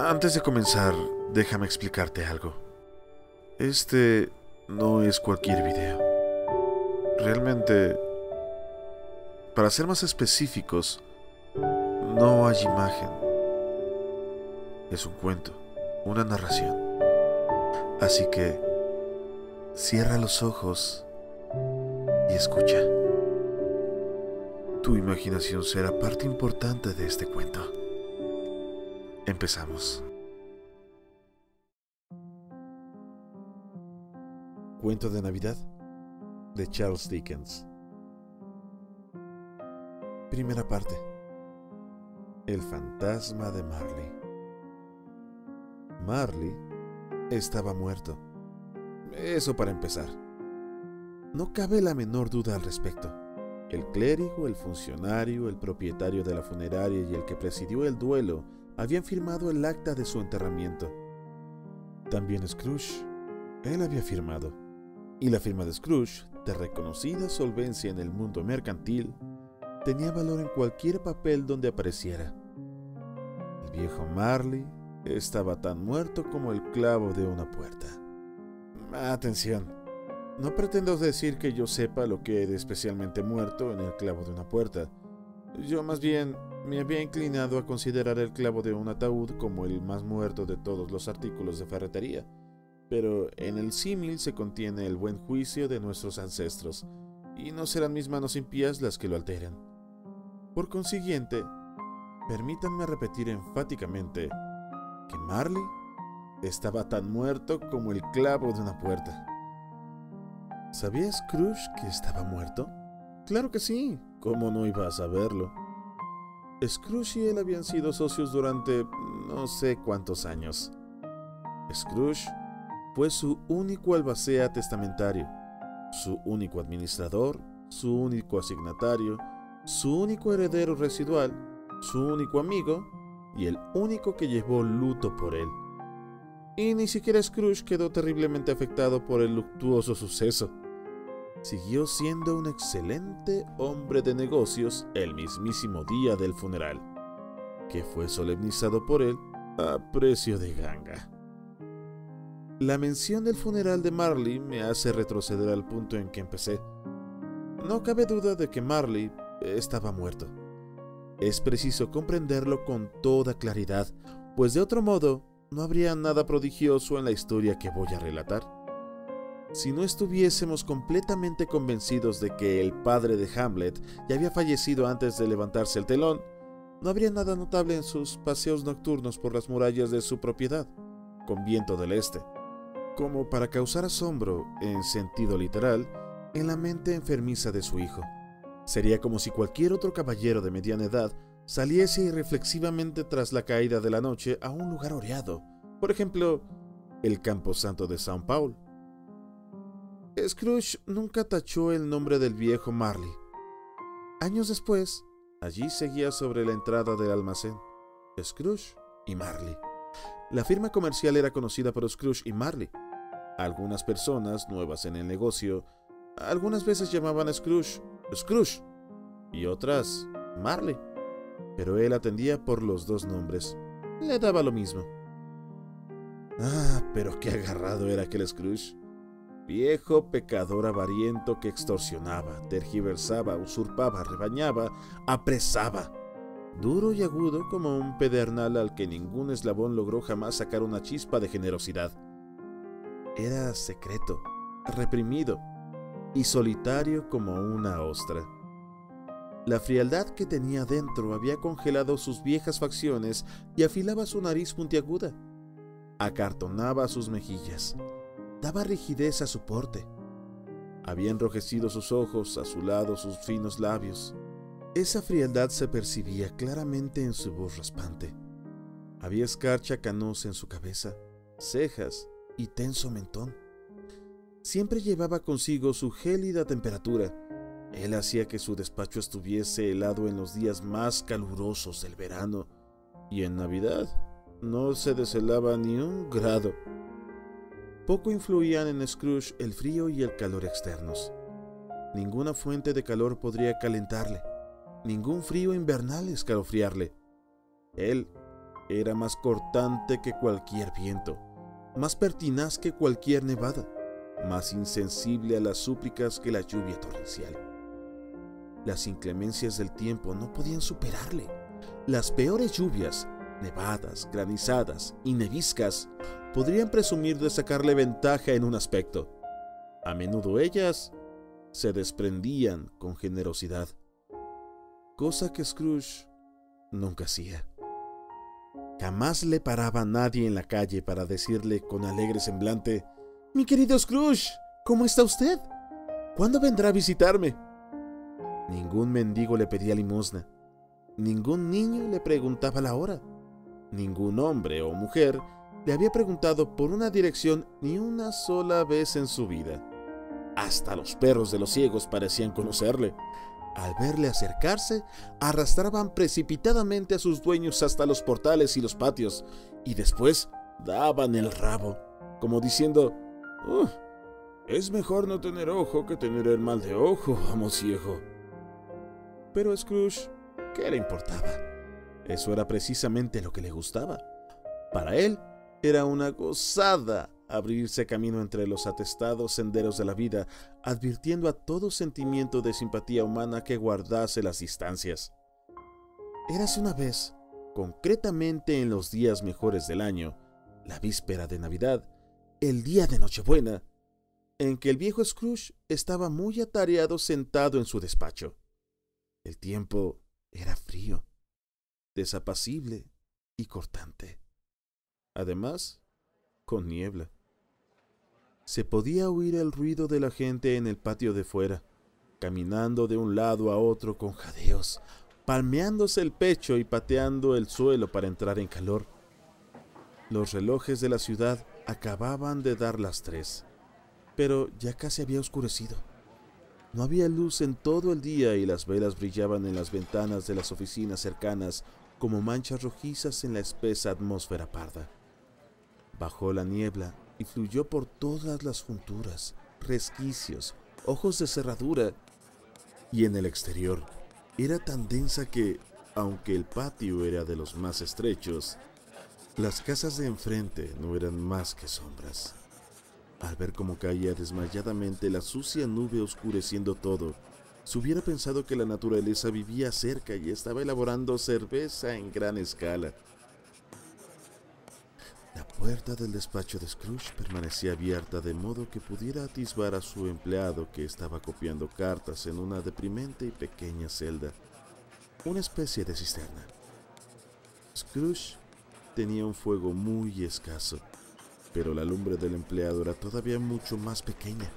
Antes de comenzar, déjame explicarte algo. Este no es cualquier video. Realmente, para ser más específicos, no hay imagen. Es un cuento, una narración. Así que, cierra los ojos y escucha. Tu imaginación será parte importante de este cuento. Empezamos. Cuento de Navidad de Charles Dickens. Primera parte. El fantasma de Marley. Marley estaba muerto. Eso para empezar. No cabe la menor duda al respecto. El clérigo, el funcionario, el propietario de la funeraria y el que presidió el duelo habían firmado el acta de su enterramiento. También Scrooge. Él había firmado. Y la firma de Scrooge, de reconocida solvencia en el mundo mercantil, tenía valor en cualquier papel donde apareciera. El viejo Marley estaba tan muerto como el clavo de una puerta. Atención, no pretendo decir que yo sepa lo que de especialmente muerto en el clavo de una puerta. Yo más bien me había inclinado a considerar el clavo de un ataúd como el más muerto de todos los artículos de ferretería. Pero en el símil se contiene el buen juicio de nuestros ancestros, y no serán mis manos impías las que lo alteren. Por consiguiente, permítanme repetir enfáticamente que Marley estaba tan muerto como el clavo de una puerta. ¿Sabía Scrooge que estaba muerto? Claro que sí, ¿cómo no iba a saberlo? Scrooge y él habían sido socios durante no sé cuántos años. Scrooge fue su único albacea testamentario, su único administrador, su único asignatario, su único heredero residual, su único amigo y el único que llevó luto por él. Y ni siquiera Scrooge quedó terriblemente afectado por el luctuoso suceso. Siguió siendo un excelente hombre de negocios el mismísimo día del funeral, que fue solemnizado por él a precio de ganga. La mención del funeral de Marley me hace retroceder al punto en que empecé. No cabe duda de que Marley estaba muerto. Es preciso comprenderlo con toda claridad, pues de otro modo no habría nada prodigioso en la historia que voy a relatar. Si no estuviésemos completamente convencidos de que el padre de Hamlet ya había fallecido antes de levantarse el telón, no habría nada notable en sus paseos nocturnos por las murallas de su propiedad, con viento del este, como para causar asombro, en sentido literal, en la mente enfermiza de su hijo. Sería como si cualquier otro caballero de mediana edad saliese irreflexivamente tras la caída de la noche a un lugar oreado, por ejemplo, el camposanto de São Paulo. Scrooge nunca tachó el nombre del viejo Marley. Años después, allí seguía sobre la entrada del almacén, Scrooge y Marley. La firma comercial era conocida por Scrooge y Marley. Algunas personas nuevas en el negocio algunas veces llamaban a Scrooge Scrooge y otras Marley, pero él atendía por los dos nombres. Le daba lo mismo. Pero qué agarrado era aquel Scrooge. Viejo pecador avariento que extorsionaba, tergiversaba, usurpaba, rebañaba, apresaba. Duro y agudo como un pedernal al que ningún eslabón logró jamás sacar una chispa de generosidad. Era secreto, reprimido y solitario como una ostra. La frialdad que tenía dentro había congelado sus viejas facciones y afilaba su nariz puntiaguda. Acartonaba sus mejillas, daba rigidez a su porte. Había enrojecido sus ojos, azulado sus finos labios. Esa frialdad se percibía claramente en su voz raspante. Había escarcha canosa en su cabeza, cejas y tenso mentón. Siempre llevaba consigo su gélida temperatura. Él hacía que su despacho estuviese helado en los días más calurosos del verano, y en Navidad no se deshelaba ni un grado. Poco influían en Scrooge el frío y el calor externos. Ninguna fuente de calor podría calentarle, ningún frío invernal escalofriarle. Él Era más cortante que cualquier viento, más pertinaz que cualquier nevada, más insensible a las súplicas que la lluvia torrencial. Las inclemencias del tiempo no podían superarle. Las peores lluvias, nevadas, granizadas y neviscas, podrían presumir de sacarle ventaja en un aspecto. A menudo ellas se desprendían con generosidad, cosa que Scrooge nunca hacía. Jamás le paraba a nadie en la calle para decirle con alegre semblante: «Mi querido Scrooge, ¿cómo está usted? ¿Cuándo vendrá a visitarme?». Ningún mendigo le pedía limosna. Ningún niño le preguntaba la hora. Ningún hombre o mujer le había preguntado por una dirección ni una sola vez en su vida. Hasta los perros de los ciegos parecían conocerle. Al verle acercarse, arrastraban precipitadamente a sus dueños hasta los portales y los patios, y después daban el rabo, como diciendo: es mejor no tener ojo que tener el mal de ojo, amo ciego. Pero a Scrooge, ¿qué le importaba? Eso era precisamente lo que le gustaba. Para él era una gozada abrirse camino entre los atestados senderos de la vida, advirtiendo a todo sentimiento de simpatía humana que guardase las distancias. Érase una vez, concretamente en los días mejores del año, la víspera de Navidad, el día de Nochebuena, en que el viejo Scrooge estaba muy atareado sentado en su despacho. El tiempo era frío, desapacible y cortante. Además, con niebla. Se podía oír el ruido de la gente en el patio de fuera, caminando de un lado a otro con jadeos, palmeándose el pecho y pateando el suelo para entrar en calor. Los relojes de la ciudad acababan de dar las 3, pero ya casi había oscurecido. No había luz en todo el día y las velas brillaban en las ventanas de las oficinas cercanas como manchas rojizas en la espesa atmósfera parda. Bajó la niebla y fluyó por todas las junturas, resquicios, ojos de cerradura, y en el exterior era tan densa que, aunque el patio era de los más estrechos, las casas de enfrente no eran más que sombras. Al ver cómo caía desmayadamente la sucia nube oscureciendo todo, se hubiera pensado que la naturaleza vivía cerca y estaba elaborando cerveza en gran escala. La puerta del despacho de Scrooge permanecía abierta de modo que pudiera atisbar a su empleado que estaba copiando cartas en una deprimente y pequeña celda, una especie de cisterna. Scrooge tenía un fuego muy escaso, pero la lumbre del empleado era todavía mucho más pequeña.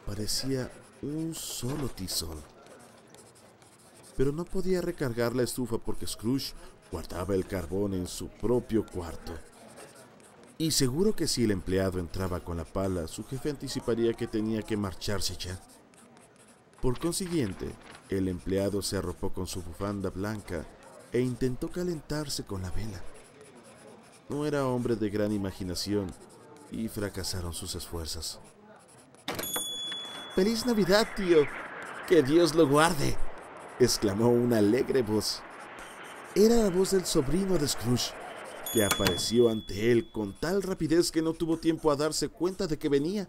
Parecía un solo tizón. Pero no podía recargar la estufa porque Scrooge guardaba el carbón en su propio cuarto. Y seguro que si el empleado entraba con la pala, su jefe anticiparía que tenía que marcharse ya. Por consiguiente, el empleado se arropó con su bufanda blanca e intentó calentarse con la vela. No era hombre de gran imaginación y fracasaron sus esfuerzos. «¡Feliz Navidad, tío! ¡Que Dios lo guarde!», exclamó una alegre voz. Era la voz del sobrino de Scrooge, que apareció ante él con tal rapidez que no tuvo tiempo a darse cuenta de que venía.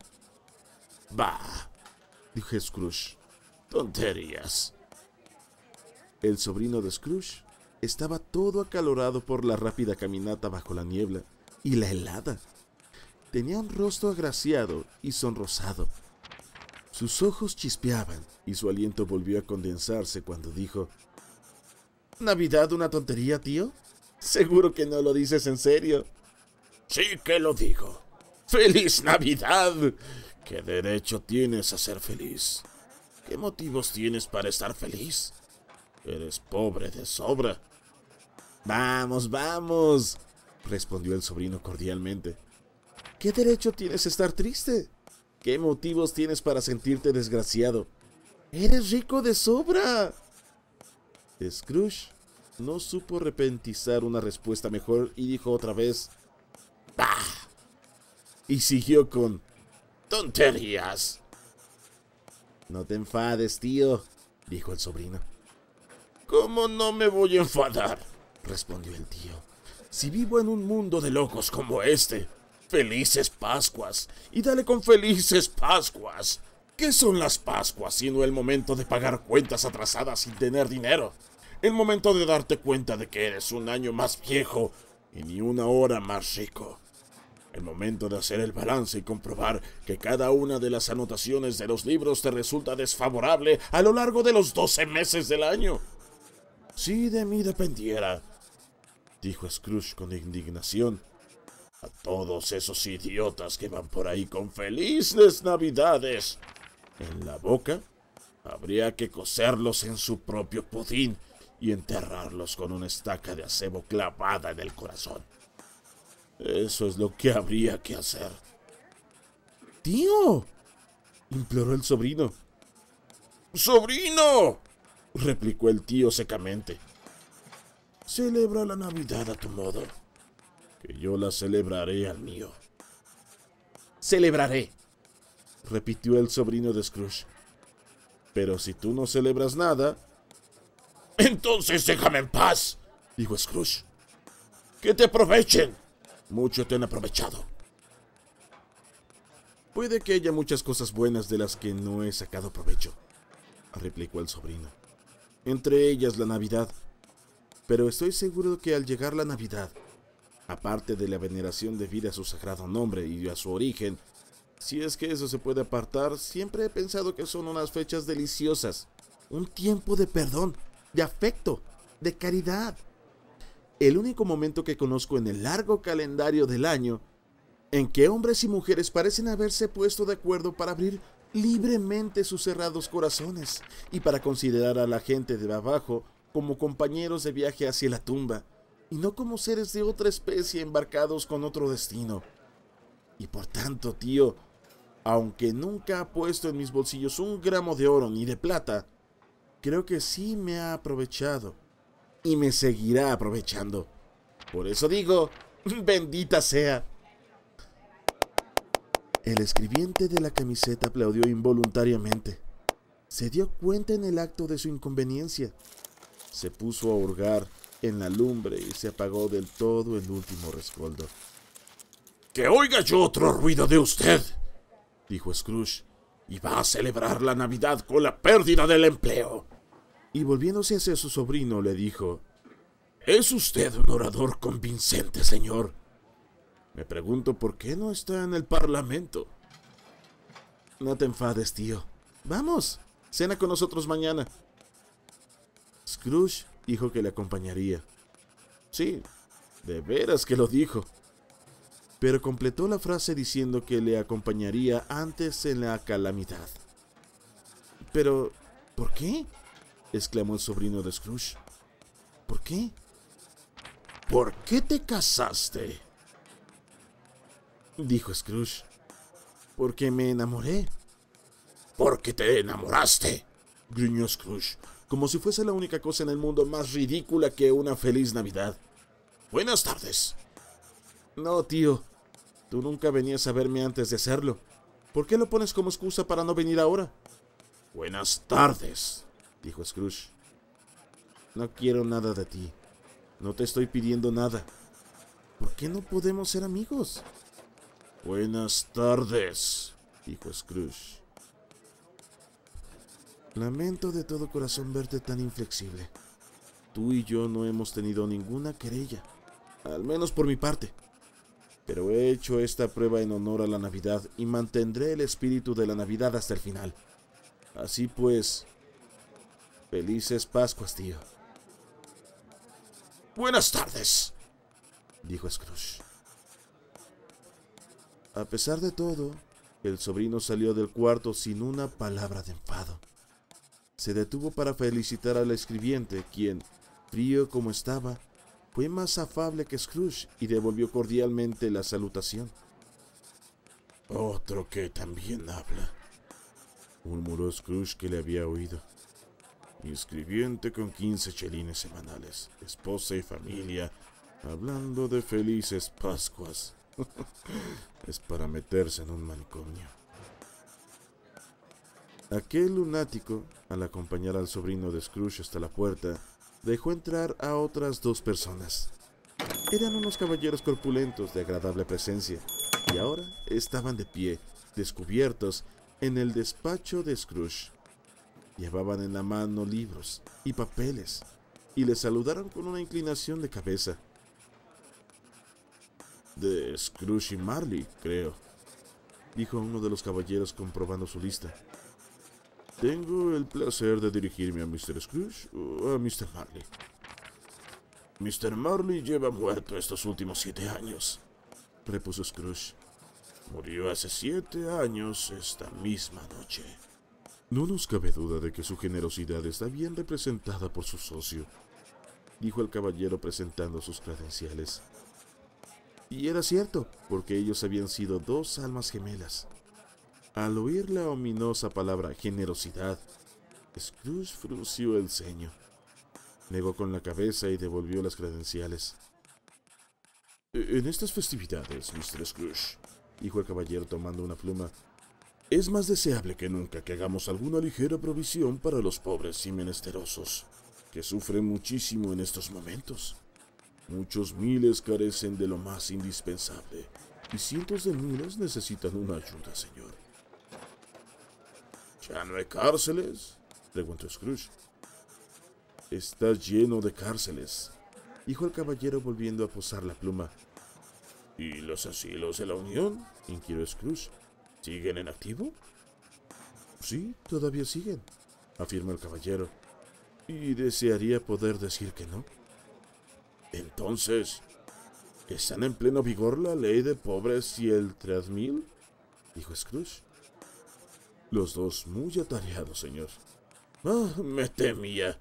«Bah», dijo Scrooge, «tonterías». El sobrino de Scrooge estaba todo acalorado por la rápida caminata bajo la niebla y la helada. Tenía un rostro agraciado y sonrosado. Sus ojos chispeaban y su aliento volvió a condensarse cuando dijo: «¿Navidad una tontería, tío? Seguro que no lo dices en serio». «Sí que lo digo. ¡Feliz Navidad! ¿Qué derecho tienes a ser feliz? ¿Qué motivos tienes para estar feliz? Eres pobre de sobra». «Vamos, vamos», respondió el sobrino cordialmente. «¿Qué derecho tienes a estar triste? ¿Qué motivos tienes para sentirte desgraciado? Eres rico de sobra». Scrooge no supo repentizar una respuesta mejor y dijo otra vez: «¡Bah!», y siguió con: «¡Tonterías!». «No te enfades, tío», dijo el sobrino. «¿Cómo no me voy a enfadar?», respondió el tío. Si vivo en un mundo de locos como este, felices Pascuas, y dale con felices Pascuas. ¿Qué son las Pascuas sino el momento de pagar cuentas atrasadas sin tener dinero? El momento de darte cuenta de que eres un año más viejo y ni una hora más rico. El momento de hacer el balance y comprobar que cada una de las anotaciones de los libros te resulta desfavorable a lo largo de los 12 meses del año. Si de mí dependiera, dijo Scrooge con indignación, a todos esos idiotas que van por ahí con felices navidades en la boca, habría que coserlos en su propio pudín y enterrarlos con una estaca de acebo clavada en el corazón. Eso es lo que habría que hacer. ¡Tío!, imploró el sobrino. ¡Sobrino!, replicó el tío secamente. Celebra la Navidad a tu modo, que yo la celebraré al mío. Celebraré, repitió el sobrino de Scrooge. Pero si tú no celebras nada... Entonces déjame en paz, dijo Scrooge. Que te aprovechen. Mucho te han aprovechado. Puede que haya muchas cosas buenas de las que no he sacado provecho, replicó el sobrino. Entre ellas la Navidad. Pero estoy seguro que al llegar la Navidad, aparte de la veneración debida a su sagrado nombre y a su origen, si es que eso se puede apartar, siempre he pensado que son unas fechas deliciosas. Un tiempo de perdón, de afecto, de caridad. El único momento que conozco en el largo calendario del año en que hombres y mujeres parecen haberse puesto de acuerdo para abrir libremente sus cerrados corazones y para considerar a la gente de abajo como compañeros de viaje hacia la tumba y no como seres de otra especie embarcados con otro destino. Y por tanto, tío, aunque nunca ha puesto en mis bolsillos un gramo de oro ni de plata, creo que sí me ha aprovechado y me seguirá aprovechando. Por eso digo, bendita sea. El escribiente de la camiseta aplaudió involuntariamente. Se dio cuenta en el acto de su inconveniencia. Se puso a hurgar en la lumbre y se apagó del todo el último rescoldo. «Que oiga yo otro ruido de usted», dijo Scrooge, «y va a celebrar la Navidad con la pérdida del empleo». Y volviéndose hacia su sobrino le dijo: «Es usted un orador convincente, señor. Me pregunto por qué no está en el Parlamento». «No te enfades, tío. Vamos, cena con nosotros mañana». Scrooge dijo que le acompañaría. Sí, de veras que lo dijo. Pero completó la frase diciendo que le acompañaría antes en la calamidad. «¿Pero por qué?», exclamó el sobrino de Scrooge. «¿Por qué?». «¿Por qué te casaste?», dijo Scrooge. «Porque me enamoré». «¿Por qué te enamoraste?», gruñó Scrooge, como si fuese la única cosa en el mundo más ridícula que una feliz Navidad. «Buenas tardes». «No, tío, tú nunca venías a verme antes de hacerlo. ¿Por qué lo pones como excusa para no venir ahora?». «Buenas tardes», dijo Scrooge. «No quiero nada de ti. No te estoy pidiendo nada. ¿Por qué no podemos ser amigos?». «Buenas tardes», dijo Scrooge. «Lamento de todo corazón verte tan inflexible. Tú y yo no hemos tenido ninguna querella, al menos por mi parte. Pero he hecho esta prueba en honor a la Navidad y mantendré el espíritu de la Navidad hasta el final. Así pues, felices Pascuas, tío». «Buenas tardes», dijo Scrooge. A pesar de todo, el sobrino salió del cuarto sin una palabra de enfado. Se detuvo para felicitar al escribiente, quien, frío como estaba, fue más afable que Scrooge y devolvió cordialmente la salutación. «Otro que también habla», murmuró Scrooge, que le había oído. «Mi escribiente con 15 chelines semanales, esposa y familia, hablando de felices Pascuas». Es para meterse en un manicomio. Aquel lunático, al acompañar al sobrino de Scrooge hasta la puerta, dejó entrar a otras 2 personas. Eran unos caballeros corpulentos de agradable presencia, y ahora estaban de pie, descubiertos, en el despacho de Scrooge. Llevaban en la mano libros y papeles, y le saludaron con una inclinación de cabeza. «De Scrooge y Marley, creo», dijo uno de los caballeros comprobando su lista. «¿Tengo el placer de dirigirme a Mr. Scrooge o a Mr. Marley?» «Mr. Marley lleva muerto estos últimos 7 años», repuso Scrooge. «Murió hace 7 años esta misma noche». «No nos cabe duda de que su generosidad está bien representada por su socio», dijo el caballero presentando sus credenciales. Y era cierto, porque ellos habían sido 2 almas gemelas. Al oír la ominosa palabra generosidad, Scrooge frunció el ceño. Negó con la cabeza y devolvió las credenciales. «En estas festividades, Mr. Scrooge», dijo el caballero tomando una pluma, «es más deseable que nunca que hagamos alguna ligera provisión para los pobres y menesterosos, que sufren muchísimo en estos momentos. Muchos miles carecen de lo más indispensable, y cientos de miles necesitan una ayuda, señor». «¿Ya no hay cárceles?», preguntó Scrooge. «Está lleno de cárceles», dijo el caballero volviendo a posar la pluma. «¿Y los asilos de la Unión?», inquirió Scrooge. «¿Siguen en activo?». «Sí, todavía siguen», afirmó el caballero, «y desearía poder decir que no». «Entonces, ¿están en pleno vigor la ley de pobres y el tresmil?», dijo Scrooge. «Los dos muy atareados, señor». «Ah, me temía,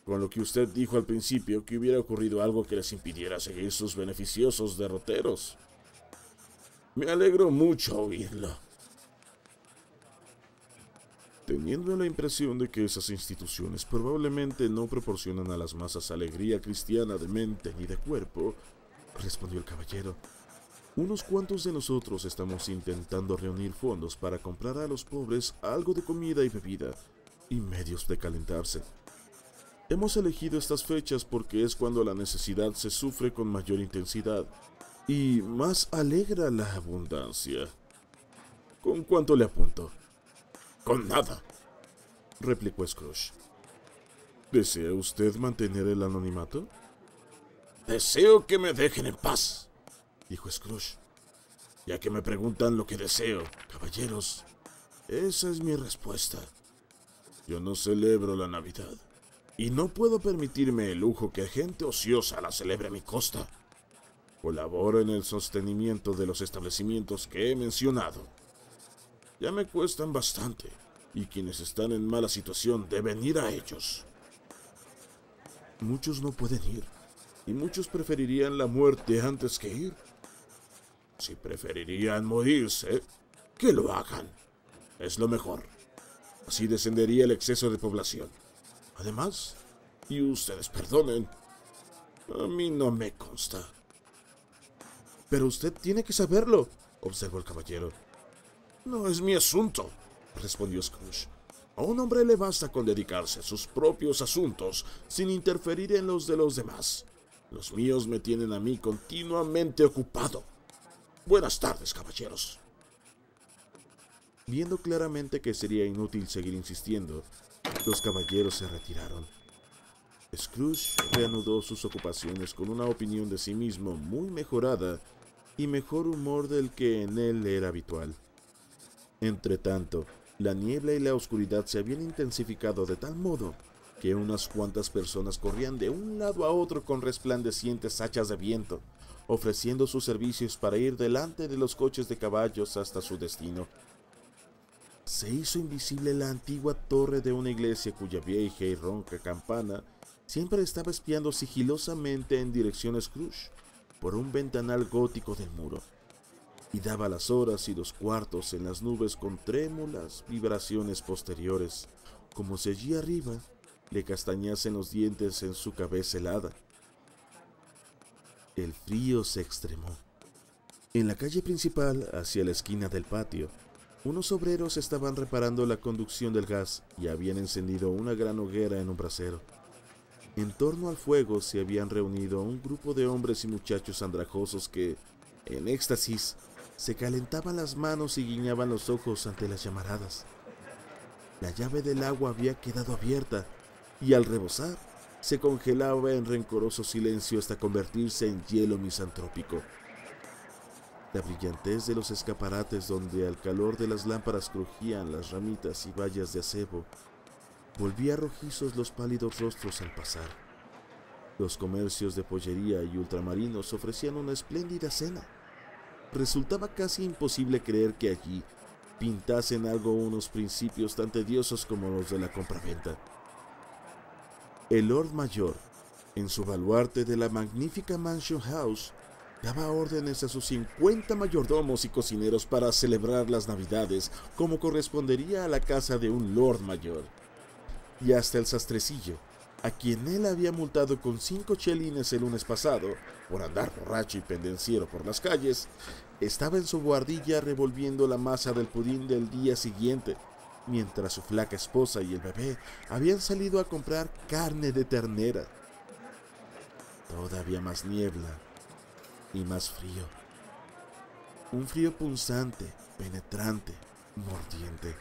con lo que usted dijo al principio, que hubiera ocurrido algo que les impidiera seguir sus beneficiosos derroteros. Me alegro mucho oírlo». Teniendo la impresión de que esas instituciones probablemente no proporcionan a las masas alegría cristiana de mente ni de cuerpo, respondió el caballero, unos cuantos de nosotros estamos intentando reunir fondos para comprar a los pobres algo de comida y bebida y medios de calentarse. Hemos elegido estas fechas porque es cuando la necesidad se sufre con mayor intensidad y más alegra la abundancia. ¿Con cuánto le apunto?» «Con nada», replicó Scrooge. «¿Desea usted mantener el anonimato?». «Deseo que me dejen en paz», dijo Scrooge. «Ya que me preguntan lo que deseo, caballeros, esa es mi respuesta. Yo no celebro la Navidad, y no puedo permitirme el lujo que gente ociosa la celebre a mi costa. Colaboro en el sostenimiento de los establecimientos que he mencionado. Ya me cuestan bastante, y quienes están en mala situación deben ir a ellos. Muchos no pueden ir, y muchos preferirían la muerte antes que ir. Si preferirían morirse, que lo hagan. Es lo mejor. Así descendería el exceso de población. Además, y ustedes perdonen, a mí no me consta». «Pero usted tiene que saberlo», observó el caballero. «No es mi asunto», respondió Scrooge. «A un hombre le basta con dedicarse a sus propios asuntos sin interferir en los de los demás. Los míos me tienen a mí continuamente ocupado. Buenas tardes, caballeros». Viendo claramente que sería inútil seguir insistiendo, los caballeros se retiraron. Scrooge reanudó sus ocupaciones con una opinión de sí mismo muy mejorada y mejor humor del que en él era habitual. Entretanto, la niebla y la oscuridad se habían intensificado de tal modo que unas cuantas personas corrían de un lado a otro con resplandecientes hachas de viento, ofreciendo sus servicios para ir delante de los coches de caballos hasta su destino. Se hizo invisible la antigua torre de una iglesia cuya vieja y ronca campana siempre estaba espiando sigilosamente en dirección a Scrooge por un ventanal gótico del muro, y daba las horas y los cuartos en las nubes con trémulas vibraciones posteriores, como si allí arriba le castañasen los dientes en su cabeza helada. El frío se extremó. En la calle principal, hacia la esquina del patio, unos obreros estaban reparando la conducción del gas y habían encendido una gran hoguera en un brasero. En torno al fuego se habían reunido un grupo de hombres y muchachos andrajosos que, en éxtasis, se calentaban las manos y guiñaban los ojos ante las llamaradas. La llave del agua había quedado abierta y al rebosar se congelaba en rencoroso silencio hasta convertirse en hielo misantrópico. La brillantez de los escaparates donde al calor de las lámparas crujían las ramitas y bayas de acebo volvía rojizos los pálidos rostros al pasar. Los comercios de pollería y ultramarinos ofrecían una espléndida cena. Resultaba casi imposible creer que allí pintasen algo unos principios tan tediosos como los de la compraventa. El Lord Mayor, en su baluarte de la magnífica Mansion House, daba órdenes a sus 50 mayordomos y cocineros para celebrar las Navidades como correspondería a la casa de un Lord Mayor. Y hasta el sastrecillo, a quien él había multado con 5 chelines el lunes pasado por andar borracho y pendenciero por las calles, estaba en su buhardilla revolviendo la masa del pudín del día siguiente, mientras su flaca esposa y el bebé habían salido a comprar carne de ternera. Todavía más niebla y más frío. Un frío punzante, penetrante, mordiente.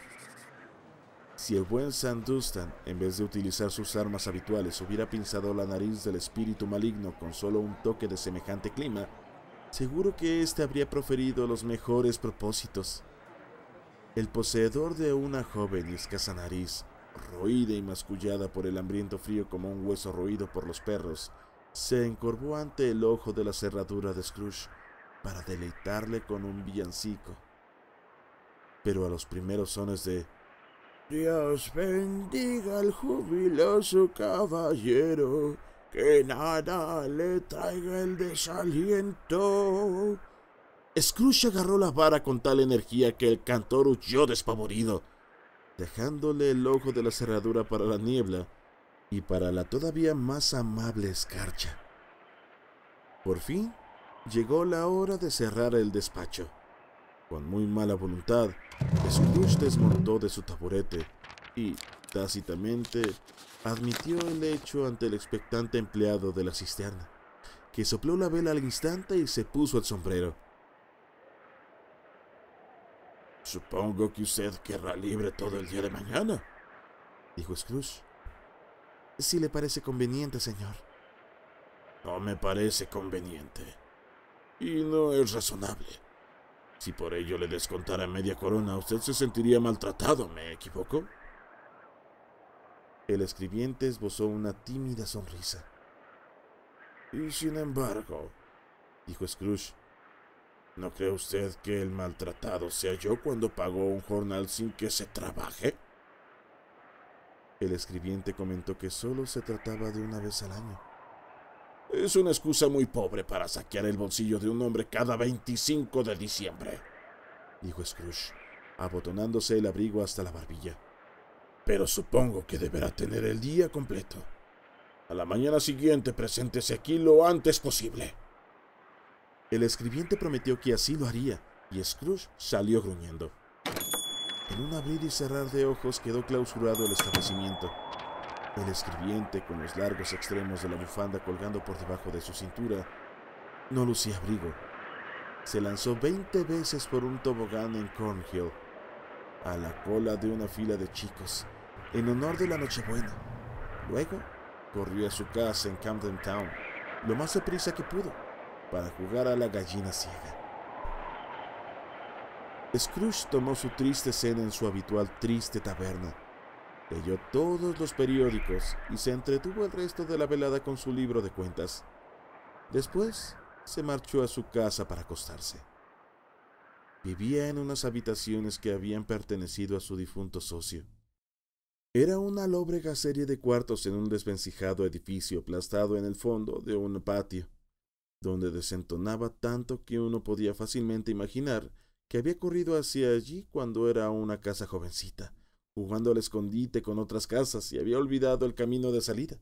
Si el buen Sandustan, en vez de utilizar sus armas habituales, hubiera pinzado la nariz del espíritu maligno con solo un toque de semejante clima, seguro que éste habría proferido los mejores propósitos. El poseedor de una joven y escasa nariz, roída y mascullada por el hambriento frío como un hueso roído por los perros, se encorvó ante el ojo de la cerradura de Scrooge para deleitarle con un villancico. Pero a los primeros sones de «Dios bendiga al jubiloso caballero, que nada le traiga el desaliento», Scrooge agarró la vara con tal energía que el cantor huyó despavorido, dejándole el ojo de la cerradura para la niebla y para la todavía más amable escarcha. Por fin llegó la hora de cerrar el despacho. Con muy mala voluntad, Scrooge desmontó de su taburete y, tácitamente, admitió el hecho ante el expectante empleado de la cisterna, que sopló la vela al instante y se puso el sombrero. «Supongo que usted querrá libre todo el día de mañana», dijo Scrooge. «Si le parece conveniente, señor». «No me parece conveniente. Y no es razonable. Si por ello le descontara media corona, usted se sentiría maltratado, ¿me equivoco?». El escribiente esbozó una tímida sonrisa. «Y sin embargo», dijo Scrooge, ¿no cree usted que el maltratado sea yo cuando pago un jornal sin que se trabaje? El escribiente comentó que solo se trataba de una vez al año. «Es una excusa muy pobre para saquear el bolsillo de un hombre cada 25 de diciembre», dijo Scrooge, abotonándose el abrigo hasta la barbilla. «Pero supongo que deberá tener el día completo. A la mañana siguiente preséntese aquí lo antes posible». El escribiente prometió que así lo haría, y Scrooge salió gruñendo. En un abrir y cerrar de ojos quedó clausurado el establecimiento. El escribiente, con los largos extremos de la bufanda colgando por debajo de su cintura, no lucía abrigo. Se lanzó 20 veces por un tobogán en Cornhill, a la cola de una fila de chicos, en honor de la Nochebuena. Luego corrió a su casa en Camden Town, lo más deprisa que pudo, para jugar a la gallina ciega. Scrooge tomó su triste cena en su habitual triste taberna. Leyó todos los periódicos y se entretuvo el resto de la velada con su libro de cuentas. Después se marchó a su casa para acostarse. Vivía en unas habitaciones que habían pertenecido a su difunto socio. Era una lóbrega serie de cuartos en un desvencijado edificio aplastado en el fondo de un patio, donde desentonaba tanto que uno podía fácilmente imaginar que había corrido hacia allí cuando era una casa jovencita, jugando al escondite con otras casas y había olvidado el camino de salida.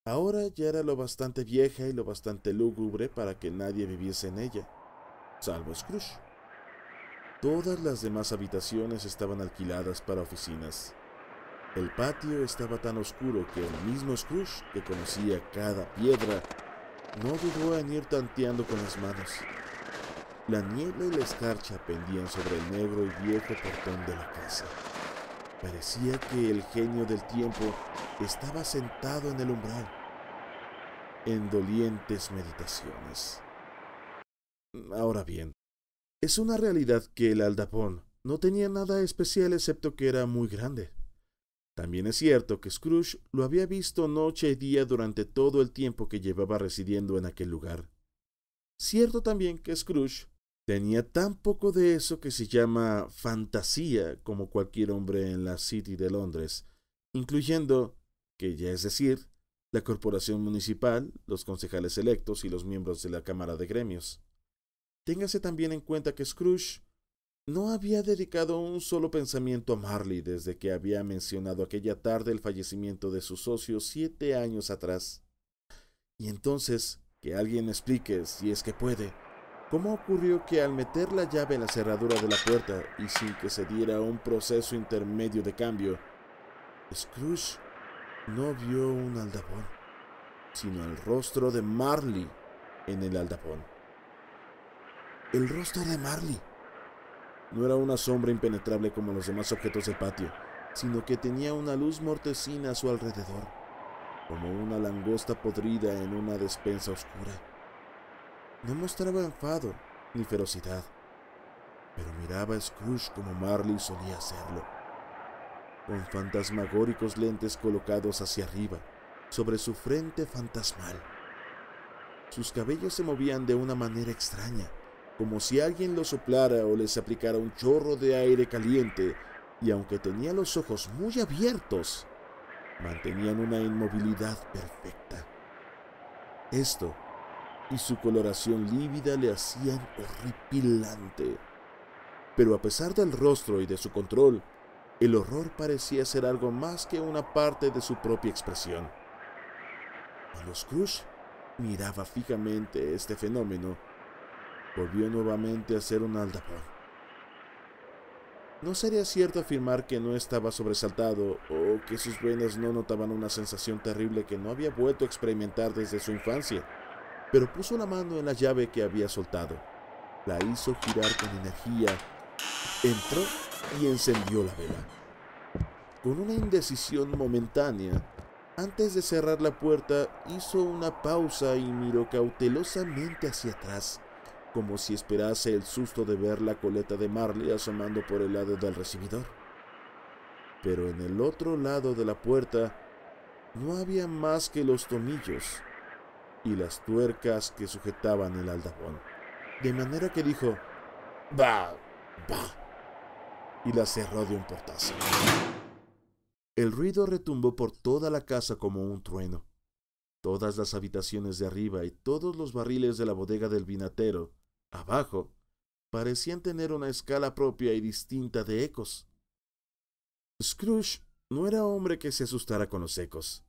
Ahora ya era lo bastante vieja y lo bastante lúgubre para que nadie viviese en ella, salvo Scrooge. Todas las demás habitaciones estaban alquiladas para oficinas. El patio estaba tan oscuro que el mismo Scrooge, que conocía cada piedra, no dudó en ir tanteando con las manos. La niebla y la escarcha pendían sobre el negro y viejo portón de la casa. Parecía que el genio del tiempo estaba sentado en el umbral, en dolientes meditaciones. Ahora bien, es una realidad que el aldabón no tenía nada especial excepto que era muy grande. También es cierto que Scrooge lo había visto noche y día durante todo el tiempo que llevaba residiendo en aquel lugar. Cierto también que Scrooge tenía tan poco de eso que se llama fantasía como cualquier hombre en la City de Londres, incluyendo, que ya es decir, la corporación municipal, los concejales electos y los miembros de la Cámara de Gremios. Téngase también en cuenta que Scrooge no había dedicado un solo pensamiento a Marley desde que había mencionado aquella tarde el fallecimiento de su socio 7 años atrás. Y entonces, que alguien me explique, si es que puede, cómo ocurrió que al meter la llave en la cerradura de la puerta y sin que se diera un proceso intermedio de cambio, Scrooge no vio un aldabón, sino el rostro de Marley en el aldabón. El rostro de Marley. No era una sombra impenetrable como los demás objetos del patio, sino que tenía una luz mortecina a su alrededor, como una langosta podrida en una despensa oscura. No mostraba enfado ni ferocidad, pero miraba a Scrooge como Marley solía hacerlo, con fantasmagóricos lentes colocados hacia arriba, sobre su frente fantasmal. Sus cabellos se movían de una manera extraña, como si alguien los soplara o les aplicara un chorro de aire caliente, y aunque tenía los ojos muy abiertos, mantenían una inmovilidad perfecta. Esto y su coloración lívida le hacían horripilante. Pero a pesar del rostro y de su control, el horror parecía ser algo más que una parte de su propia expresión. Cuando Scrooge miraba fijamente este fenómeno, volvió nuevamente a ser un aldabón. No sería cierto afirmar que no estaba sobresaltado o que sus venas no notaban una sensación terrible que no había vuelto a experimentar desde su infancia, pero puso la mano en la llave que había soltado, la hizo girar con energía, entró y encendió la vela. Con una indecisión momentánea, antes de cerrar la puerta, hizo una pausa y miró cautelosamente hacia atrás, como si esperase el susto de ver la coleta de Marley asomando por el lado del recibidor. Pero en el otro lado de la puerta no había más que los tomillos y las tuercas que sujetaban el aldabón. De manera que dijo, «¡Bah! ¡Bah!», y la cerró de un portazo. El ruido retumbó por toda la casa como un trueno. Todas las habitaciones de arriba y todos los barriles de la bodega del vinatero, abajo, parecían tener una escala propia y distinta de ecos. Scrooge no era hombre que se asustara con los ecos.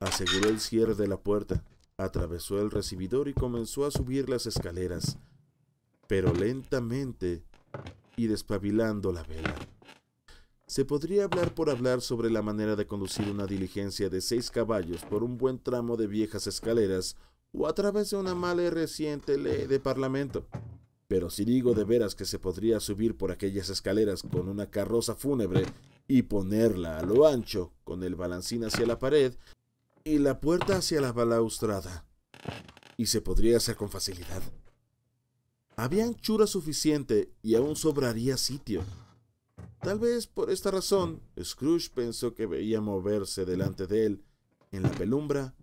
Aseguró el cierre de la puerta, atravesó el recibidor y comenzó a subir las escaleras, pero lentamente y despabilando la vela. Se podría hablar por hablar sobre la manera de conducir una diligencia de 6 caballos por un buen tramo de viejas escaleras o a través de una mala y reciente ley de parlamento. Pero si digo de veras que se podría subir por aquellas escaleras con una carroza fúnebre y ponerla a lo ancho, con el balancín hacia la pared y la puerta hacia la balaustrada, y se podría hacer con facilidad. Había anchura suficiente y aún sobraría sitio. Tal vez por esta razón, Scrooge pensó que veía moverse delante de él, en la penumbra,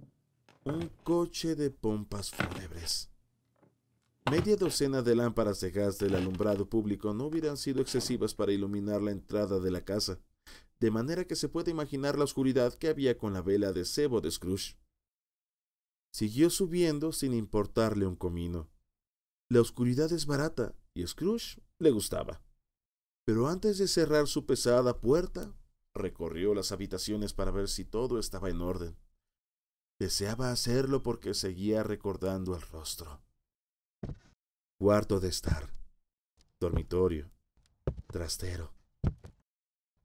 un coche de pompas fúnebres. Media docena de lámparas de gas del alumbrado público no hubieran sido excesivas para iluminar la entrada de la casa, de manera que se puede imaginar la oscuridad que había con la vela de cebo de Scrooge. Siguió subiendo sin importarle un comino. La oscuridad es barata y a Scrooge le gustaba. Pero antes de cerrar su pesada puerta, recorrió las habitaciones para ver si todo estaba en orden. Deseaba hacerlo porque seguía recordando el rostro. Cuarto de estar, dormitorio, trastero.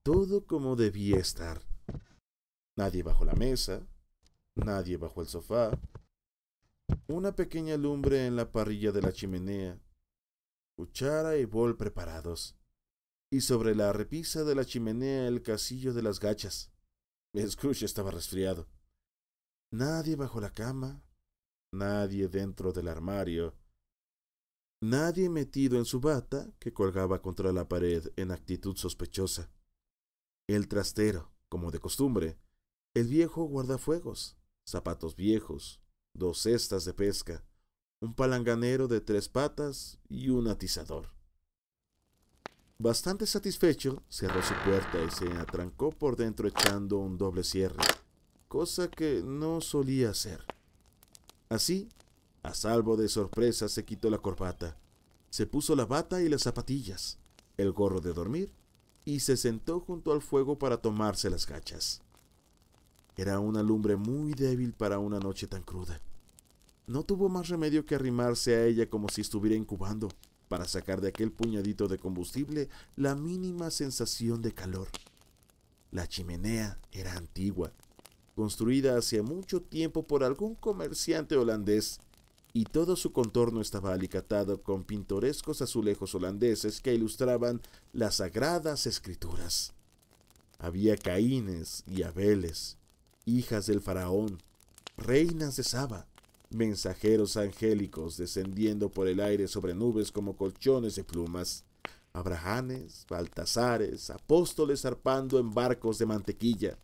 Todo como debía estar. Nadie bajo la mesa, nadie bajo el sofá, una pequeña lumbre en la parrilla de la chimenea, cuchara y bol preparados, y sobre la repisa de la chimenea el casillo de las gachas. Scrooge estaba resfriado. Nadie bajo la cama, nadie dentro del armario, nadie metido en su bata que colgaba contra la pared en actitud sospechosa. El trastero, como de costumbre, el viejo guardafuegos, zapatos viejos, 2 cestas de pesca, un palanganero de 3 patas y un atizador. Bastante satisfecho, cerró su puerta y se atrancó por dentro echando un doble cierre, cosa que no solía hacer. Así, a salvo de sorpresa, se quitó la corbata, se puso la bata y las zapatillas, el gorro de dormir, y se sentó junto al fuego para tomarse las gachas. Era una lumbre muy débil para una noche tan cruda. No tuvo más remedio que arrimarse a ella como si estuviera incubando, para sacar de aquel puñadito de combustible la mínima sensación de calor. La chimenea era antigua, construida hacía mucho tiempo por algún comerciante holandés, y todo su contorno estaba alicatado con pintorescos azulejos holandeses que ilustraban las sagradas escrituras. Había Caínes y Abeles, hijas del faraón, reinas de Saba, mensajeros angélicos descendiendo por el aire sobre nubes como colchones de plumas, Abrahames, Baltasares, apóstoles zarpando en barcos de mantequilla,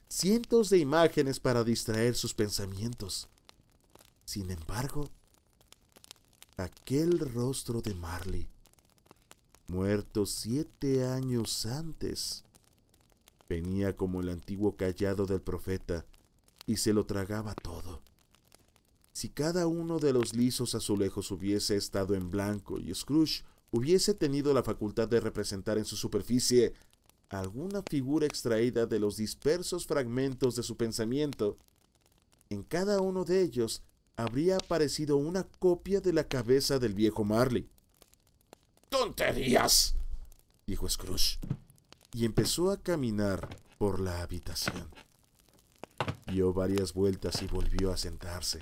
cientos de imágenes para distraer sus pensamientos. Sin embargo, aquel rostro de Marley, muerto 7 años antes, venía como el antiguo cayado del profeta y se lo tragaba todo. Si cada uno de los lisos azulejos hubiese estado en blanco y Scrooge hubiese tenido la facultad de representar en su superficie alguna figura extraída de los dispersos fragmentos de su pensamiento, en cada uno de ellos habría aparecido una copia de la cabeza del viejo Marley. ¡Tonterías!, dijo Scrooge, y empezó a caminar por la habitación. Dio varias vueltas y volvió a sentarse.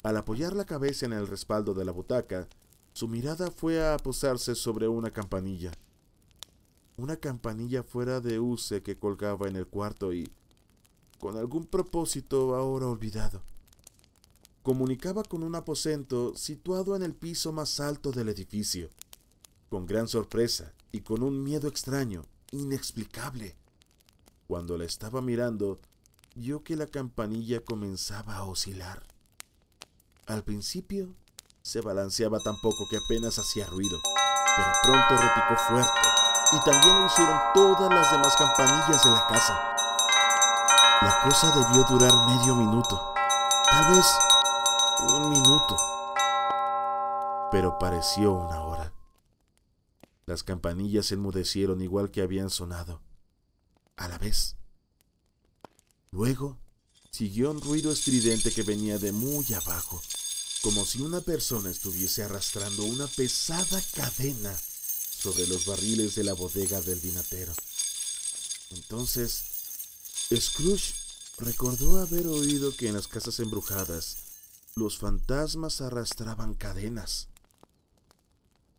Al apoyar la cabeza en el respaldo de la butaca, su mirada fue a posarse sobre una campanilla fuera de use que colgaba en el cuarto y, con algún propósito ahora olvidado, comunicaba con un aposento situado en el piso más alto del edificio. Con gran sorpresa y con un miedo extraño, inexplicable, cuando la estaba mirando, vio que la campanilla comenzaba a oscilar. Al principio se balanceaba tan poco que apenas hacía ruido, pero pronto repicó fuerte, y también lo hicieron todas las demás campanillas de la casa. La cosa debió durar medio minuto, tal vez 1 minuto, pero pareció 1 hora. Las campanillas enmudecieron igual que habían sonado, a la vez. Luego siguió un ruido estridente que venía de muy abajo, como si una persona estuviese arrastrando una pesada cadena sobre los barriles de la bodega del vinatero. Entonces, Scrooge recordó haber oído que en las casas embrujadas los fantasmas arrastraban cadenas.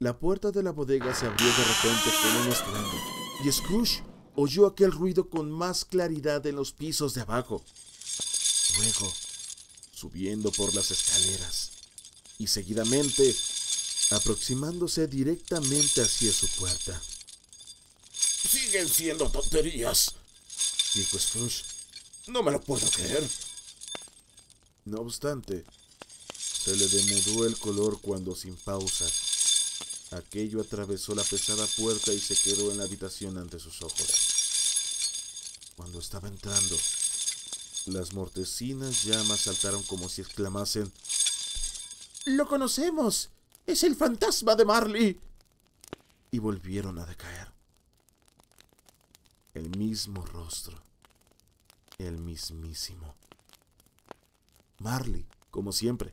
La puerta de la bodega se abrió de repente con un estruendo, y Scrooge oyó aquel ruido con más claridad en los pisos de abajo. Luego, subiendo por las escaleras, y seguidamente aproximándose directamente hacia su puerta. ¡Siguen siendo tonterías!, dijo Scrooge. ¡No me lo puedo creer! No obstante, se le demudó el color cuando, sin pausa, aquello atravesó la pesada puerta y se quedó en la habitación ante sus ojos. Cuando estaba entrando, las mortecinas llamas saltaron como si exclamasen: ¡Lo conocemos! ¡Es el fantasma de Marley! Y volvieron a decaer. El mismo rostro, el mismísimo Marley, como siempre,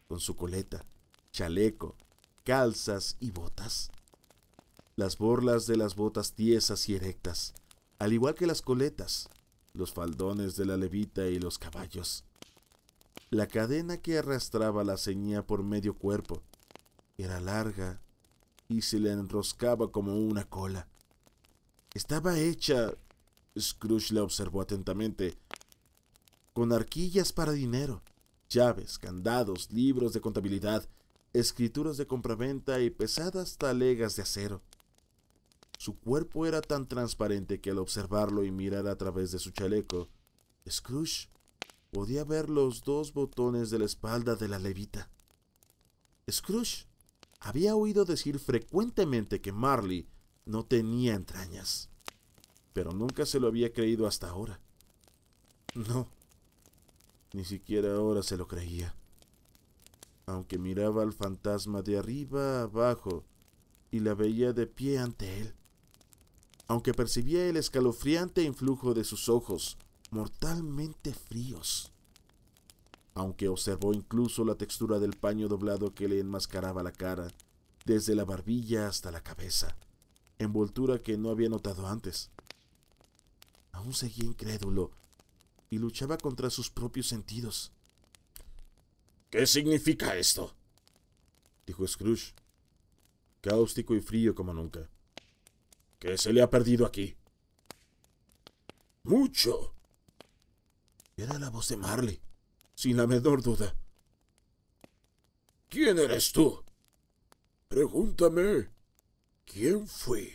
con su coleta, chaleco, calzas y botas. Las borlas de las botas tiesas y erectas, al igual que las coletas, los faldones de la levita y los caballos. La cadena que arrastraba la ceñía por medio cuerpo. Era larga y se le enroscaba como una cola. Estaba hecha, Scrooge la observó atentamente, con arquillas para dinero, llaves, candados, libros de contabilidad, escrituras de compraventa y pesadas talegas de acero. Su cuerpo era tan transparente que al observarlo y mirar a través de su chaleco, Scrooge podía ver los 2 botones de la espalda de la levita. Scrooge había oído decir frecuentemente que Marley no tenía entrañas, pero nunca se lo había creído hasta ahora. No, ni siquiera ahora se lo creía. Aunque miraba al fantasma de arriba a abajo y la veía de pie ante él. Aunque percibía el escalofriante influjo de sus ojos, mortalmente fríos. Aunque observó incluso la textura del paño doblado que le enmascaraba la cara, desde la barbilla hasta la cabeza, envoltura que no había notado antes. Aún seguía incrédulo y luchaba contra sus propios sentidos. ¿Qué significa esto?, dijo Scrooge, cáustico y frío como nunca. ¿Qué se le ha perdido aquí? Mucho. Era la voz de Marley, sin la menor duda. ¿Quién eres tú? Pregúntame. ¿Quién fui?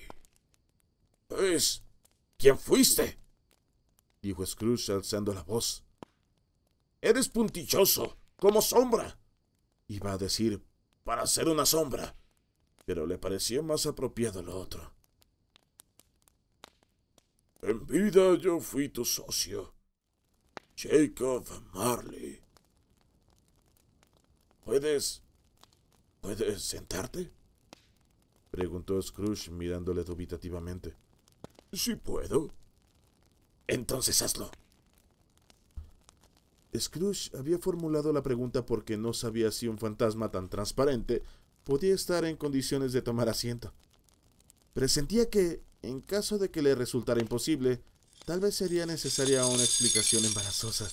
¿Quién fuiste?, dijo Scrooge alzando la voz. Eres puntilloso, como sombra, iba a decir, para ser una sombra, pero le pareció más apropiado lo otro. En vida yo fui tu socio, Jacob Marley. ¿Puedes sentarte?, preguntó Scrooge mirándole dubitativamente. Sí puedo. Entonces hazlo. Scrooge había formulado la pregunta porque no sabía si un fantasma tan transparente podía estar en condiciones de tomar asiento. Presentía que, en caso de que le resultara imposible, tal vez sería necesaria una explicación embarazosa.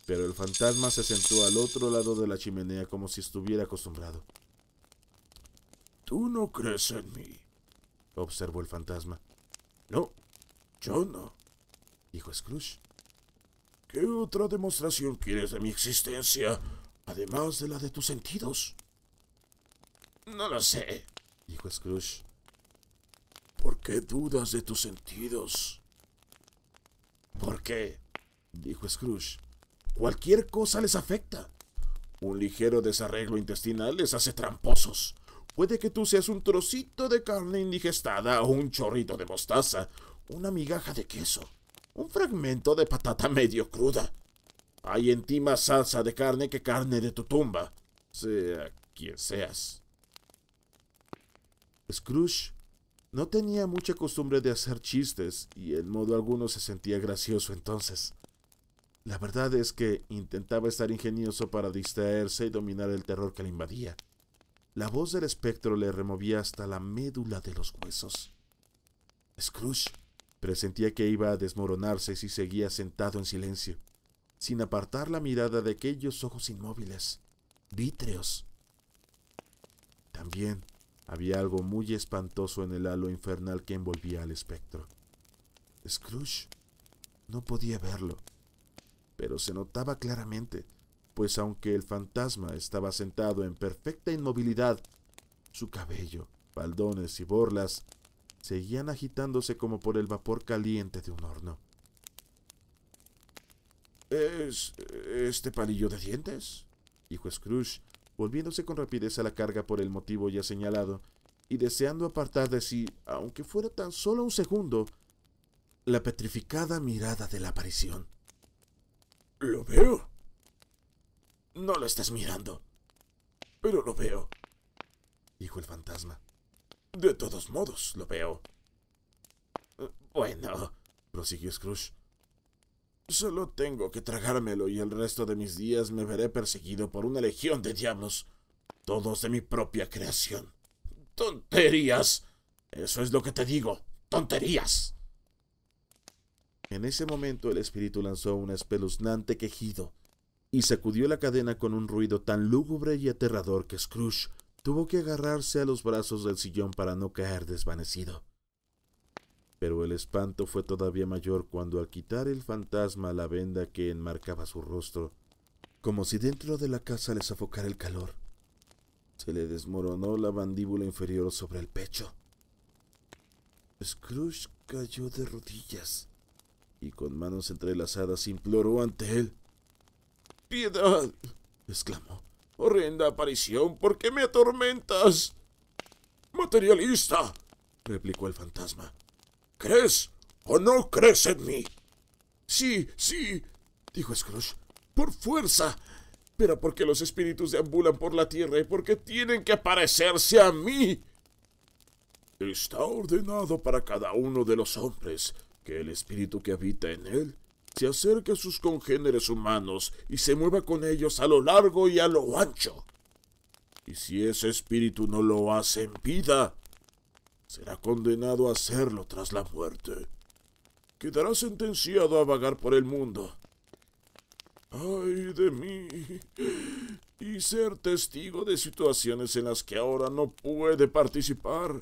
Pero el fantasma se sentó al otro lado de la chimenea como si estuviera acostumbrado. «Tú no crees en mí», observó el fantasma. «No, yo no», dijo Scrooge. «¿Qué otra demostración quieres de mi existencia, además de la de tus sentidos?» «No lo sé», dijo Scrooge. «¿Por qué dudas de tus sentidos?» «¿Por qué?», dijo Scrooge. «Cualquier cosa les afecta. Un ligero desarreglo intestinal les hace tramposos. Puede que tú seas un trocito de carne indigestada o un chorrito de mostaza, una migaja de queso, un fragmento de patata medio cruda. Hay en ti más salsa de carne que carne de tu tumba, sea quien seas». Scrooge no tenía mucha costumbre de hacer chistes y en modo alguno se sentía gracioso entonces. La verdad es que intentaba estar ingenioso para distraerse y dominar el terror que le invadía. La voz del espectro le removía hasta la médula de los huesos. Scrooge presentía que iba a desmoronarse si seguía sentado en silencio, sin apartar la mirada de aquellos ojos inmóviles, vítreos. También había algo muy espantoso en el halo infernal que envolvía al espectro. Scrooge no podía verlo, pero se notaba claramente, pues aunque el fantasma estaba sentado en perfecta inmovilidad, su cabello, faldones y borlas seguían agitándose como por el vapor caliente de un horno. ¿Es este palillo de dientes?, dijo Scrooge, volviéndose con rapidez a la carga por el motivo ya señalado, y deseando apartar de sí, aunque fuera tan solo un segundo, la petrificada mirada de la aparición. «Lo veo». «No lo estás mirando, pero lo veo», dijo el fantasma. «De todos modos, lo veo». «Bueno», prosiguió Scrooge, «solo tengo que tragármelo y el resto de mis días me veré perseguido por una legión de diablos, todos de mi propia creación. ¡Tonterías! Eso es lo que te digo, tonterías». En ese momento el espíritu lanzó un espeluznante quejido y sacudió la cadena con un ruido tan lúgubre y aterrador que Scrooge tuvo que agarrarse a los brazos del sillón para no caer desvanecido. Pero el espanto fue todavía mayor cuando, al quitar el fantasma la venda que enmarcaba su rostro, como si dentro de la casa le sofocara el calor, se le desmoronó la mandíbula inferior sobre el pecho. Scrooge cayó de rodillas y con manos entrelazadas imploró ante él. ¡Piedad!, exclamó. ¡Horrenda aparición! ¿Por qué me atormentas? ¡Materialista!, replicó el fantasma. ¿Crees o no crees en mí? Sí, sí, dijo Scrooge, por fuerza. Pero porque los espíritus deambulan por la tierra y porque tienen que parecerse a mí. Está ordenado para cada uno de los hombres que el espíritu que habita en él se acerque a sus congéneres humanos y se mueva con ellos a lo largo y a lo ancho. Y si ese espíritu no lo hace en vida, será condenado a hacerlo tras la muerte. Quedará sentenciado a vagar por el mundo. ¡Ay de mí! Y ser testigo de situaciones en las que ahora no puede participar,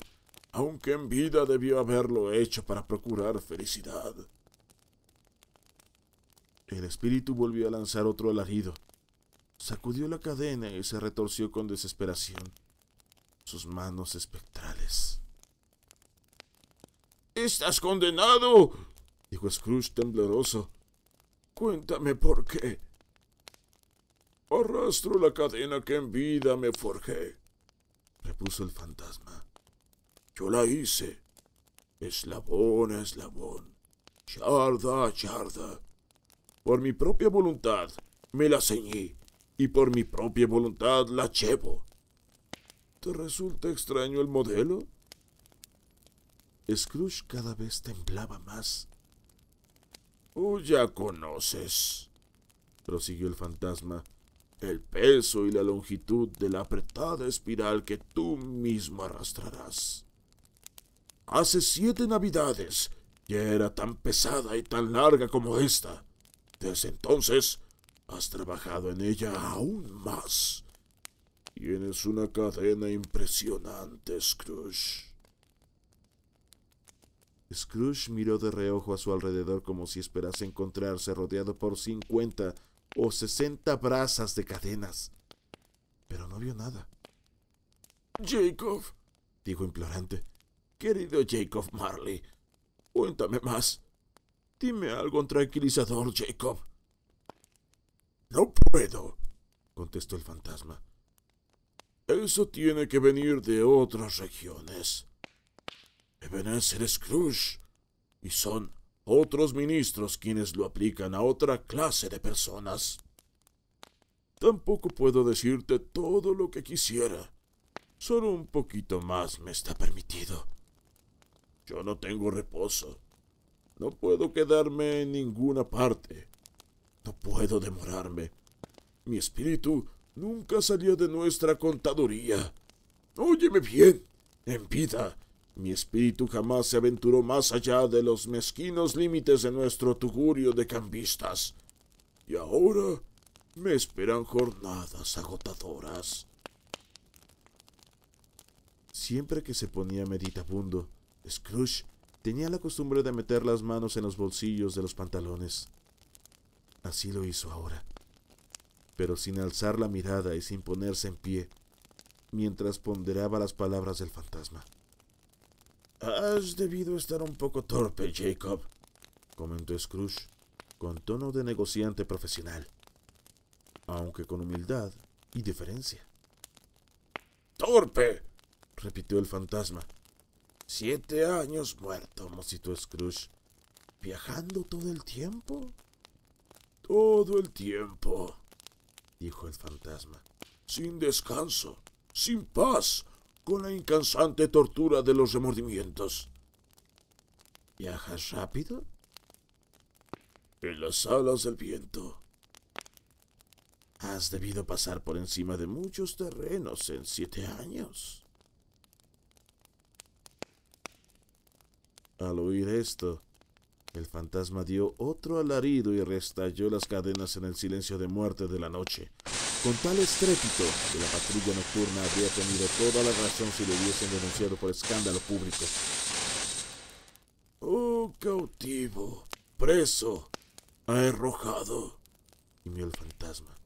aunque en vida debió haberlo hecho para procurar felicidad. El espíritu volvió a lanzar otro alarido, sacudió la cadena y se retorció con desesperación sus manos espectrales. ¡Estás condenado!, dijo Scrooge tembloroso. Cuéntame por qué. Arrastro la cadena que en vida me forjé, repuso el fantasma. Yo la hice, eslabón a eslabón, yarda a yarda. Por mi propia voluntad me la ceñí y por mi propia voluntad la llevo. ¿Te resulta extraño el modelo? Scrooge cada vez temblaba más. Ya conoces, prosiguió el fantasma, el peso y la longitud de la apretada espiral que tú mismo arrastrarás. Hace 7 navidades ya era tan pesada y tan larga como esta. Desde entonces has trabajado en ella aún más. Tienes una cadena impresionante, Scrooge. Scrooge miró de reojo a su alrededor como si esperase encontrarse rodeado por 50 o 60 brazas de cadenas, pero no vio nada. Jacob, dijo implorante, querido Jacob Marley, cuéntame más. Dime algo tranquilizador, Jacob. No puedo, contestó el fantasma. Eso tiene que venir de otras regiones. Deben ser Scrooge, y son otros ministros quienes lo aplican a otra clase de personas. Tampoco puedo decirte todo lo que quisiera. Solo un poquito más me está permitido. Yo no tengo reposo. No puedo quedarme en ninguna parte. No puedo demorarme. Mi espíritu nunca salió de nuestra contaduría. Óyeme bien, en vida, mi espíritu jamás se aventuró más allá de los mezquinos límites de nuestro tugurio de cambistas. Y ahora me esperan jornadas agotadoras. Siempre que se ponía meditabundo, Scrooge tenía la costumbre de meter las manos en los bolsillos de los pantalones. Así lo hizo ahora, pero sin alzar la mirada y sin ponerse en pie, mientras ponderaba las palabras del fantasma. Has debido estar un poco torpe, Jacob, comentó Scrooge, con tono de negociante profesional, aunque con humildad y deferencia. ¡Torpe!, repitió el fantasma. 7 años muerto, musitó Scrooge. ¿Viajando todo el tiempo? Todo el tiempo, dijo el fantasma. Sin descanso, sin paz, con la incansante tortura de los remordimientos. ¿Viajas rápido? En las alas del viento. Has debido pasar por encima de muchos terrenos en 7 años. Al oír esto, El fantasma dio otro alarido y restalló las cadenas en el silencio de muerte de la noche, con tal estrépito que la patrulla nocturna habría tenido toda la razón si lo hubiesen denunciado por escándalo público. ¡Oh, cautivo! ¡Preso! ¡Arrojado! Gimió el fantasma.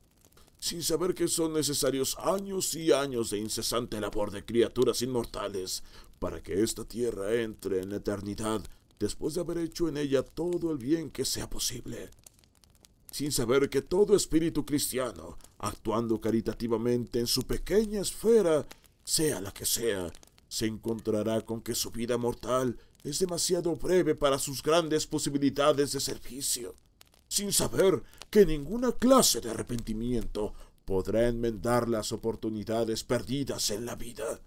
Sin saber que son necesarios años y años de incesante labor de criaturas inmortales para que esta tierra entre en la eternidad después de haber hecho en ella todo el bien que sea posible. Sin saber que todo espíritu cristiano, actuando caritativamente en su pequeña esfera, sea la que sea, se encontrará con que su vida mortal es demasiado breve para sus grandes posibilidades de servicio, sin saber que ninguna clase de arrepentimiento podrá enmendar las oportunidades perdidas en la vida.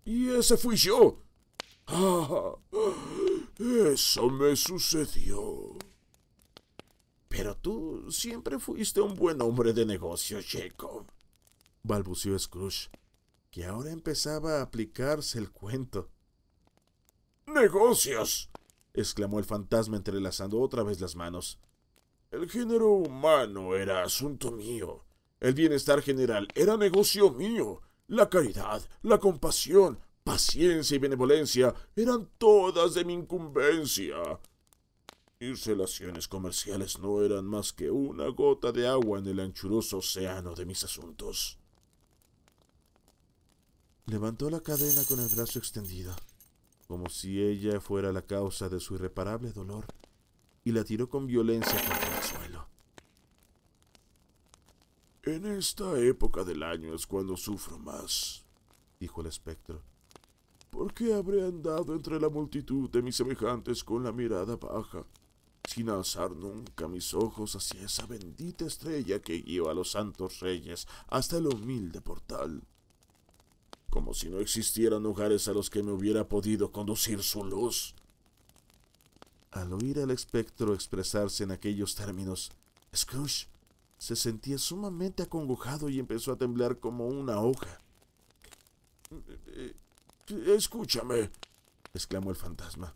Y ese fui yo. ¡Ah! Eso me sucedió. Pero tú siempre fuiste un buen hombre de negocios, Jacob, balbuceó Scrooge, que ahora empezaba a aplicarse el cuento. ¡Negocios!, exclamó el fantasma entrelazando otra vez las manos. El género humano era asunto mío. El bienestar general era negocio mío. La caridad, la compasión, paciencia y benevolencia eran todas de mi incumbencia. Mis relaciones comerciales no eran más que una gota de agua en el anchuroso océano de mis asuntos. Levantó la cadena con el brazo extendido, como si ella fuera la causa de su irreparable dolor, y la tiró con violencia contra el suelo. En esta época del año es cuando sufro más, dijo el espectro. ¿Por qué habré andado entre la multitud de mis semejantes con la mirada baja, sin alzar nunca mis ojos hacia esa bendita estrella que guió a los santos reyes hasta el humilde portal? Como si no existieran hogares a los que me hubiera podido conducir su luz. Al oír al espectro expresarse en aquellos términos, Scrooge se sentía sumamente acongojado y empezó a temblar como una hoja. «Escúchame», exclamó el fantasma.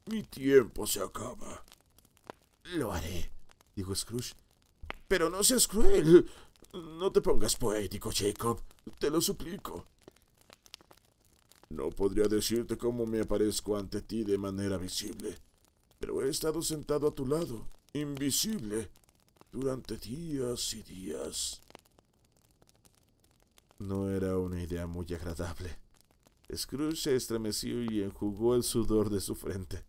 «Mi tiempo se acaba». «Lo haré», dijo Scrooge. «Pero no seas cruel. No te pongas poético, Jacob. Te lo suplico. No podría decirte cómo me aparezco ante ti de manera visible, pero he estado sentado a tu lado, invisible, durante días y días». No era una idea muy agradable. Scrooge se estremeció y enjugó el sudor de su frente.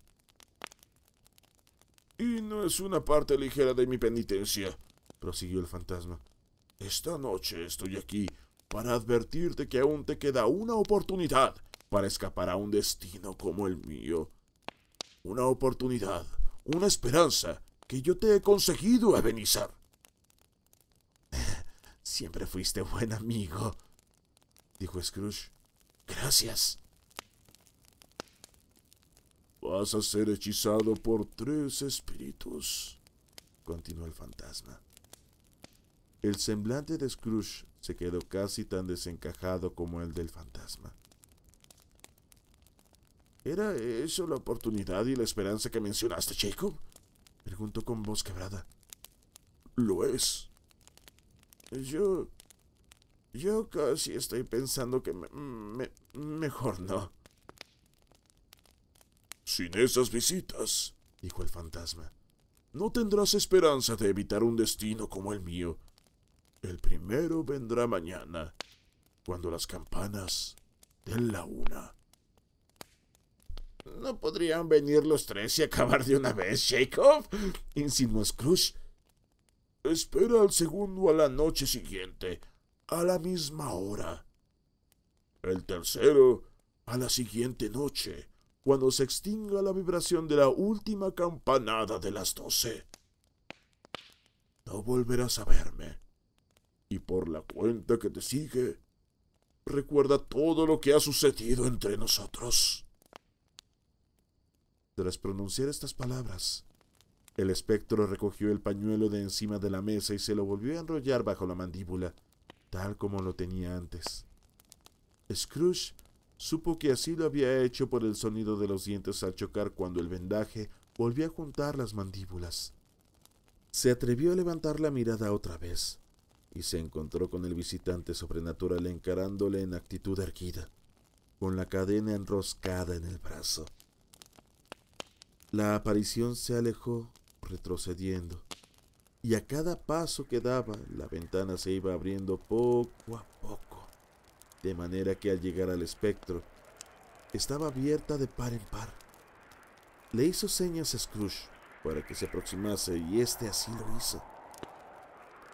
«Y no es una parte ligera de mi penitencia», prosiguió el fantasma. «Esta noche estoy aquí para advertirte que aún te queda una oportunidad para escapar a un destino como el mío. Una oportunidad, una esperanza que yo te he conseguido, Ebenezer». «Siempre fuiste buen amigo», dijo Scrooge. «Gracias». «Vas a ser hechizado por 3 espíritus», continuó el fantasma. El semblante de Scrooge se quedó casi tan desencajado como el del fantasma. «¿Era eso la oportunidad y la esperanza que mencionaste, Jacob?», preguntó con voz quebrada. «Lo es». Yo casi estoy pensando que mejor no». «Sin esas visitas», dijo el fantasma, «no tendrás esperanza de evitar un destino como el mío. El primero vendrá mañana, cuando las campanas den la 1. «¿No podrían venir los 3 y acabar de una vez, Jacob?», insinuó Scrooge. «Espera al segundo a la noche siguiente, a la misma hora. El tercero a la siguiente noche, cuando se extinga la vibración de la última campanada de las 12. No volverás a verme. Y por la cuenta que te sigue, recuerda todo lo que ha sucedido entre nosotros». Tras pronunciar estas palabras, el espectro recogió el pañuelo de encima de la mesa y se lo volvió a enrollar bajo la mandíbula, tal como lo tenía antes. Scrooge supo que así lo había hecho por el sonido de los dientes al chocar cuando el vendaje volvió a juntar las mandíbulas. Se atrevió a levantar la mirada otra vez y se encontró con el visitante sobrenatural encarándole en actitud erguida, con la cadena enroscada en el brazo. La aparición se alejó, retrocediendo, y a cada paso que daba, la ventana se iba abriendo poco a poco, de manera que al llegar al espectro, estaba abierta de par en par. Le hizo señas a Scrooge para que se aproximase y éste así lo hizo.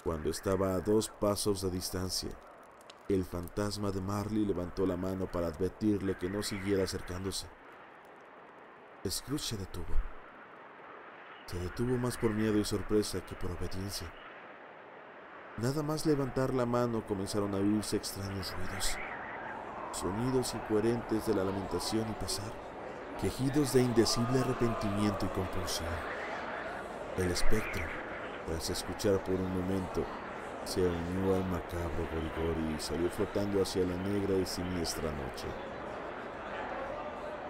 Cuando estaba a 2 pasos de distancia, el fantasma de Marley levantó la mano para advertirle que no siguiera acercándose. Scrooge se detuvo. Se detuvo más por miedo y sorpresa que por obediencia. Nada más levantar la mano comenzaron a oírse extraños ruidos, sonidos incoherentes de la lamentación y pesar, quejidos de indecible arrepentimiento y compulsión. El espectro, tras escuchar por un momento, se unió al macabro gorigori y salió flotando hacia la negra y siniestra noche.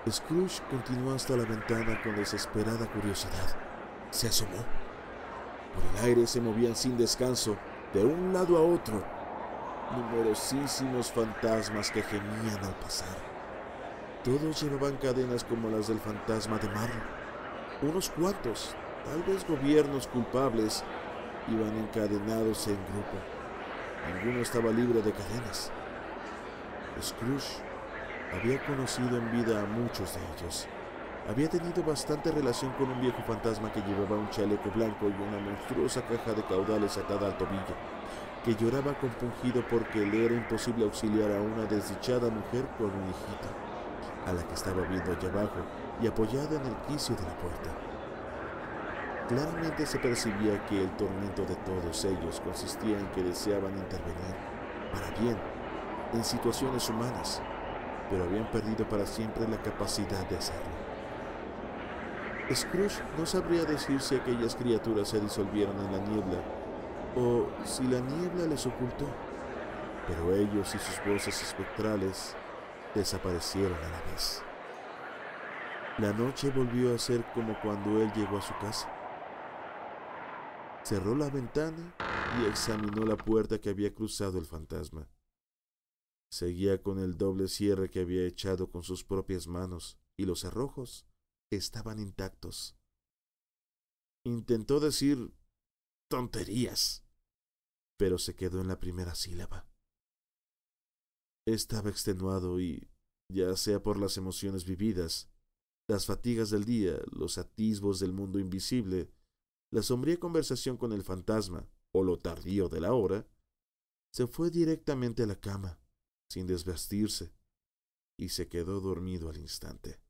Scrooge continuó hasta la ventana con desesperada curiosidad. Se asomó. Por el aire se movían sin descanso, de un lado a otro, numerosísimos fantasmas que gemían al pasar. Todos llevaban cadenas como las del fantasma de Marley. Unos cuantos, tal vez gobiernos culpables, iban encadenados en grupo. Ninguno estaba libre de cadenas. Scrooge había conocido en vida a muchos de ellos. Había tenido bastante relación con un viejo fantasma que llevaba un chaleco blanco y una monstruosa caja de caudales atada al tobillo, que lloraba compungido porque le era imposible auxiliar a una desdichada mujer con un hijito, a la que estaba viendo allá abajo y apoyada en el quicio de la puerta. Claramente se percibía que el tormento de todos ellos consistía en que deseaban intervenir, para bien, en situaciones humanas, pero habían perdido para siempre la capacidad de hacerlo. Scrooge no sabría decir si aquellas criaturas se disolvieron en la niebla o si la niebla les ocultó, pero ellos y sus voces espectrales desaparecieron a la vez. La noche volvió a ser como cuando él llegó a su casa. Cerró la ventana y examinó la puerta que había cruzado el fantasma. Seguía con el doble cierre que había echado con sus propias manos y los cerrojos estaban intactos. Intentó decir tonterías, pero se quedó en la primera sílaba. Estaba extenuado y, ya sea por las emociones vividas, las fatigas del día, los atisbos del mundo invisible, la sombría conversación con el fantasma o lo tardío de la hora, se fue directamente a la cama, sin desvestirse, y se quedó dormido al instante.